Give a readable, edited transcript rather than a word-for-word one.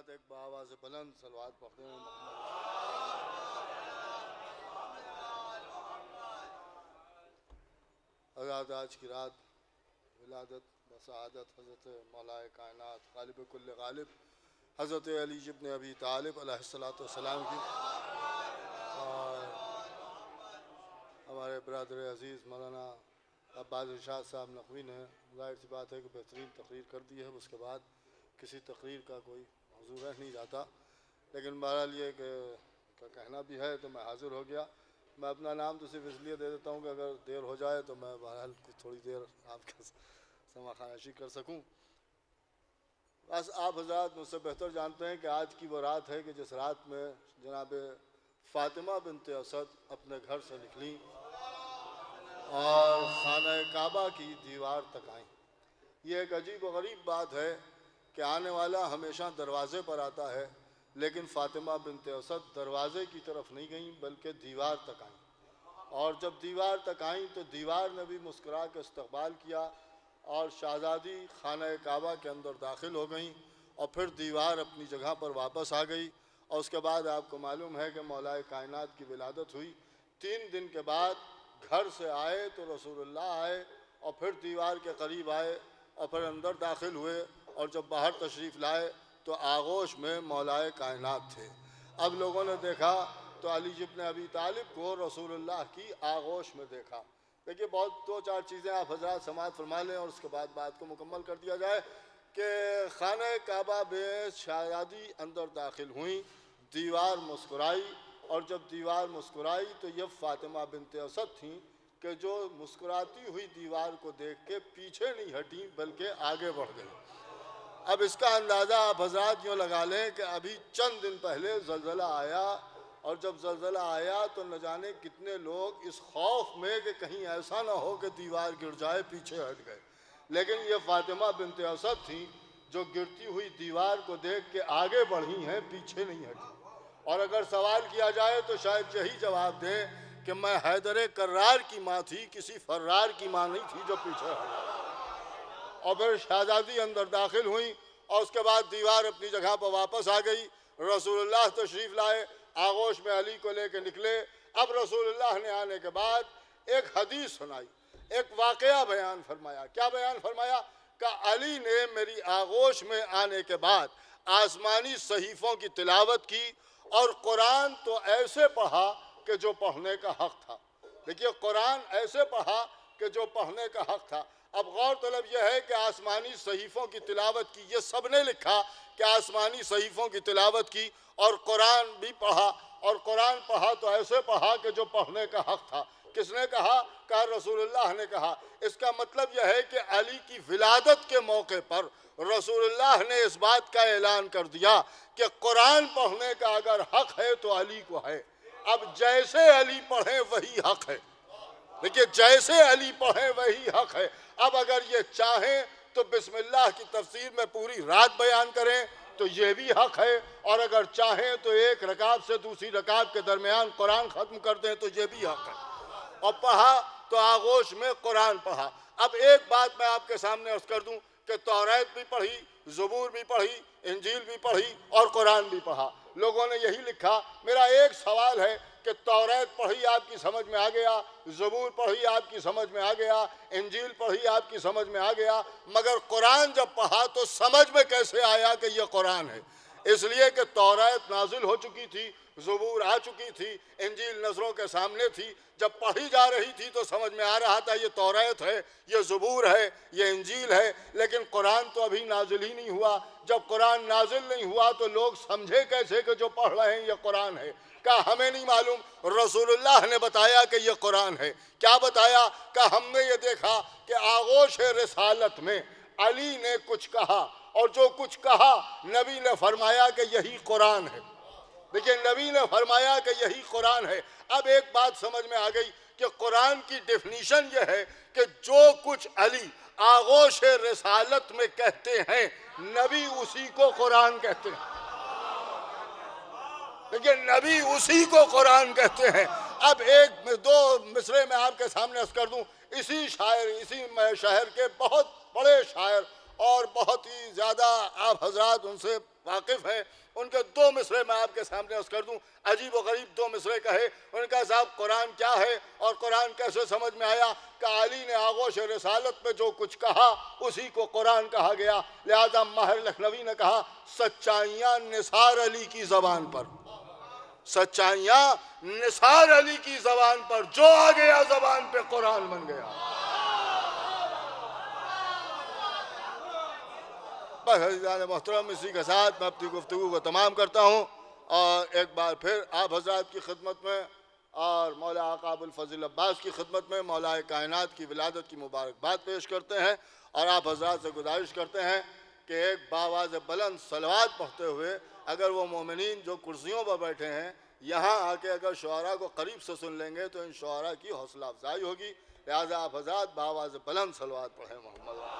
साथ एक बाआवाज़ बुलंद सलवात पढ़ते हैं हज़रत आज की रात विलादत बसादत हज़रत मौलाए कायनात गालिब कुल्ल गालिब हज़रत अली इब्न अबी तालिब अलैहिस्सलातु वस्सलाम की और हमारे बरदर अज़ीज़ मौलाना अब्बास इरशाद साहब नकवी ने ज़ाहिर सी बात है कि बेहतरीन तकरीर कर दी है। उसके बाद किसी तकरीर का कोई मौजू रह नहीं जाता, लेकिन बहरहाल ये कि कहना भी है तो मैं हाज़िर हो गया। मैं अपना नाम तो सिर्फ इसलिए दे देता हूँ कि अगर देर हो जाए तो मैं बहरहाल थोड़ी देर आपका समा खामोशी कर सकूँ। बस आप हज़रात मुझसे बेहतर जानते हैं कि आज की वो रात है कि जिस रात में जनाब फ़ातिमा बिन्त असद अपने घर से निकली और खाना काबा की दीवार तक आईं। ये एक अजीब व गरीब बात है कि आने वाला हमेशा दरवाज़े पर आता है, लेकिन फ़ातिमा बिन्त असद दरवाज़े की तरफ नहीं गईं बल्कि दीवार तक आईं। और जब दीवार तक आईं तो दीवार ने भी मुस्कुरा के इस्तकबाल किया और शहज़ादी खाना काबा के अंदर दाखिल हो गईं और फिर दीवार अपनी जगह पर वापस आ गई। और उसके बाद आपको मालूम है कि मौलाए कायनात की विलादत हुई। 3 दिन के बाद घर से आए तो रसूलुल्लाह आए और फिर दीवार के करीब आए और फिर अंदर दाखिल हुए और जब बाहर तशरीफ़ लाए तो आगोश में मौलाए कायनात थे। अब लोगों ने देखा तो अली इब्न अबी तालिब को रसूलुल्लाह की आगोश में देखा। देखिए, बहुत 2-4 चीज़ें आप हज़रात समाअत फरमा लें और उसके बाद बात को मुकम्मल कर दिया जाए कि खाना काबा में शहज़ादी अंदर दाखिल हुई, दीवार मुस्कुराई और जब दीवार मुस्कुराई तो ये फ़ातिमा बिन्त असद थीं कि जो मुस्कुराती हुई दीवार को देख के पीछे नहीं हटी बल्कि आगे बढ़ गई। अब इसका अंदाज़ा आप हज़रात यूँ लगा लें कि अभी चंद दिन पहले ज़लज़ला आया और जब ज़लज़ला आया तो न जाने कितने लोग इस खौफ में कि कहीं ऐसा ना हो कि दीवार गिर जाए पीछे हट गए। लेकिन ये फ़ातिमा बिन्त असद थीं जो गिरती हुई दीवार को देख के आगे बढ़ी हैं, पीछे नहीं हटी। और अगर सवाल किया जाए तो शायद यही जवाब दें कि मैं हैदर कर्रार की माँ थी, किसी फर्रार की माँ नहीं थी जो पीछे हटी। और फिर शहज़ादी अंदर दाखिल हुई और उसके बाद दीवार अपनी जगह पर वापस आ गई। रसूलुल्लाह तशरीफ़ लाए, आगोश में अली को लेकर निकले। अब रसूलुल्लाह ने आने के बाद एक हदीस सुनाई, एक वाक़या बयान फरमाया। क्या बयान फरमाया? कि अली ने मेरी आगोश में आने के बाद आसमानी सहीफ़ों की तिलावत की और कुरान तो ऐसे पढ़ा कि जो पढ़ने का हक़ था। देखिए, कुरान ऐसे पढ़ा कि जो पढ़ने का हक़ था। अब गौर तलब यह है कि आसमानी सहीफ़ों की तिलावत की, ये सब ने लिखा कि आसमानी सहीफ़ों की तिलावत की और कुरान भी पढ़ा और कुरान पढ़ा तो ऐसे पढ़ा कि जो पढ़ने का हक़ था। किसने कहा? कहा रसूलुल्लाह ने कहा। इसका मतलब यह है कि अली की विलादत के मौके पर रसूलुल्लाह ने इस बात का ऐलान कर दिया कि कुरान पढ़ने का अगर हक़ है तो अली को है। अब जैसे अली पढ़े वही हक़ है। देखिए, जैसे अली पढ़े वही हक़ है। अब अगर ये चाहें तो बिस्मिल्लाह की तफसीर में पूरी रात बयान करें तो ये भी हक़ है, और अगर चाहें तो एक रकात से दूसरी रकात के दरमियान कुरान ख़त्म कर दें तो ये भी हक़ है। और पढ़ा तो आगोश में कुरान पढ़ा। अब एक बात मैं आपके सामने अर्ज़ कर दूं कि तौरात भी पढ़ी, ज़बूर भी पढ़ी, इंजील भी पढ़ी और कुरान भी पढ़ा। लोगों ने यही लिखा। मेरा एक सवाल है कि तौरात पढ़ी आपकी समझ में आ गया, ज़बूर पढ़ी आपकी समझ में आ गया, इंजील पढ़ी आपकी समझ में आ गया, मगर कुरान जब पढ़ा तो समझ में कैसे आया कि यह कुरान है? इसलिए कि तौरात नाजिल हो चुकी थी, ज़बूर आ चुकी थी, इंजील नज़रों के सामने थी। जब पढ़ी जा रही थी तो समझ में आ रहा था ये तौरात है, ये ज़बूर है, ये इंजील है, लेकिन कुरान तो अभी नाजिल ही नहीं हुआ। जब कुरान नाजिल नहीं हुआ तो लोग समझे कैसे कि जो पढ़ रहे हैं ये कुरान है? क्या हमें नहीं मालूम? रसूलुल्लाह ने बताया कि ये कुरान है। क्या बताया? कि हमने ये देखा कि आगोश रिसालत में अली ने कुछ कहा और जो कुछ कहा नबी ने फरमाया कि यही कुरान है। देखिए, नबी ने फरमाया कि यही कुरान है। अब एक बात समझ में आ गई कि कुरान की डेफिनीशन यह है कि जो कुछ अली आगोश रिसालत में कहते हैं नबी उसी को कुरान कहते हैं। देखिए, नबी उसी को कुरान कहते हैं। अब एक दो मिसरे में आपके सामने अर्ज़ कर दूं। इसी शहर के बहुत बड़े शायर और बहुत ही ज़्यादा आप हजरात उनसे वाकिफ़ हैं। उनके दो मिसरे मैं आपके सामने अर्ज़ कर दूं, अजीब व गरीब दो मिसरे कहे। उनका साहब कुरान क्या है और कुरान कैसे समझ में आया कि अली ने आगोश रिसालत में जो कुछ कहा उसी को कुरान कहा गया। लिहाजा माहिर लखनवी ने कहा सच्चाइयाँ निसार अली की ज़बान पर, सच्चाइयाँ निसार अली की ज़बान पर, जो आ गया ज़बान पे कुरान बन गया। बस हज़रात मोहतरम, इसी के साथ मैं अपनी गुफ्तगू को तमाम करता हूँ और एक बार फिर आप हज़रात की खिदमत में और मौला आका अबुल फज़ल अब्बास की खिदमत में मौला कायनात की विलादत की मुबारकबाद पेश करते हैं और आप हज़रात से गुजारिश करते हैं कि एक बावाज़ बुलंद सलवात पढ़ते हुए अगर वो मोमिनीन जो कुर्सियों पर बैठे हैं यहाँ आके अगर शुआरा को करीब से सुन लेंगे तो इन शुआरा की हौसला अफजाई होगी। लिहाजा आप हज़रात बावाज़ बुलंद सलवात पढ़ें मोहम्मद।